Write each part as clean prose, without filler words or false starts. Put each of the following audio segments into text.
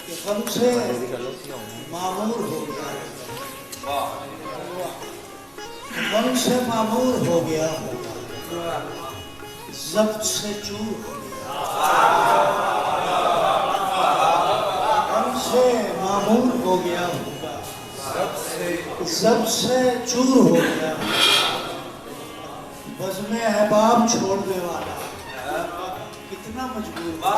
کہ غم سے معمور ہو گیا، غم سے معمور ہو گیا ہوگا، ضبط سے چور ہو گیا، غم سے معمور ہو گیا ہوگا، ضبط سے چور ہو گیا، بزم احباب چھوڑنے والا کتنا مجبور ہے۔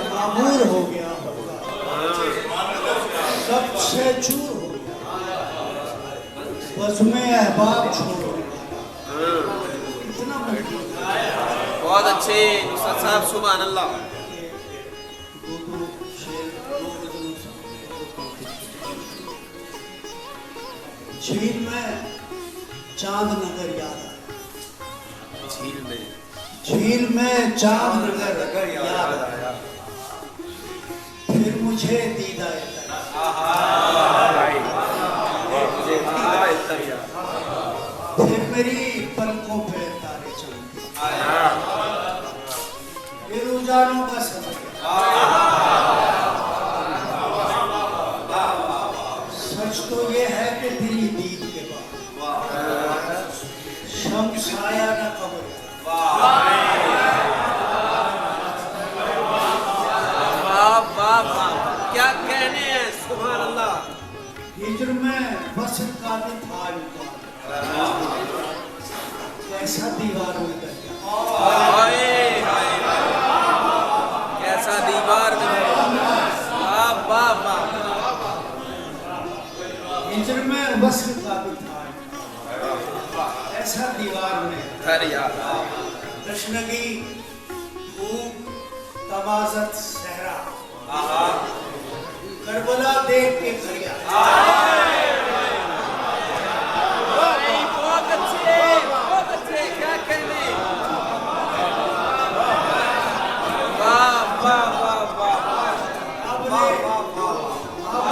معمور ہو گیا ہوگا، سب سے چور ہو گیا، بزم احباب چھوڑ کتنا مجبور ہے۔ بہت اچھے استاد صاحب، سبحان اللہ۔ جھیل میں چاند نگر یاد آیا، جھیل میں چاند نگر یاد آیا، پھر مجھے دیدہ پھر میری پلکوں پہ تارے چمکے، پھر اجالوں کا سفر، سچ تو یہ ہے کہ تیری دید کے بعد شمس آیا نہ قبر، کیا کہنے ہیں، سبحان اللہ۔ ہجر میں وصل کا بھی تھا امکان، کیسا دیوار میں کر گیا، کیسا دیوار میں ہجر میں وصل کا بھی تھا ایسا دیوار میں تشنگی بھوک توازت صحرا، کربلا دیکھ کے گھریا، بہت اچھے، کیا کہنے، اب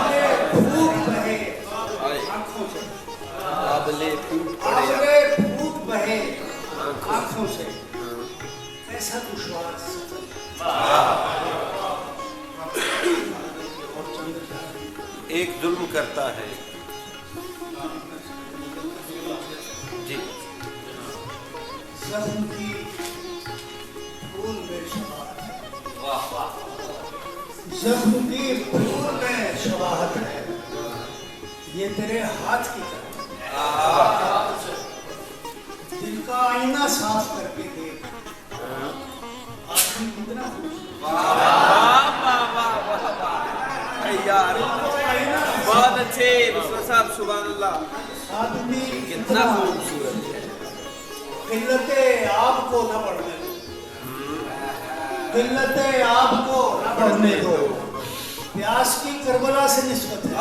نے بھوک بہے آنکھوں سے، اب نے بھوک بہے آنکھوں سے، ایسا دشوار سفر، ایک ظلم کرتا ہے جی، زخم کی پھول میں شباہت ہے، زخم کی پھول میں شباہت ہے، یہ تیرے ہاتھ کی طرح، دل کا آئینہ صاف کر کے دیکھ، آدمی کتنا بہت اچھے استاد صاحب، سبحان اللہ۔ آدمی کتنا خوبصورت ہے، قلت آپ کو نہ بڑھنے دو، قلت آپ کو نہ بڑھنے دو، پیاس کی کربلا سے نسبت ہے۔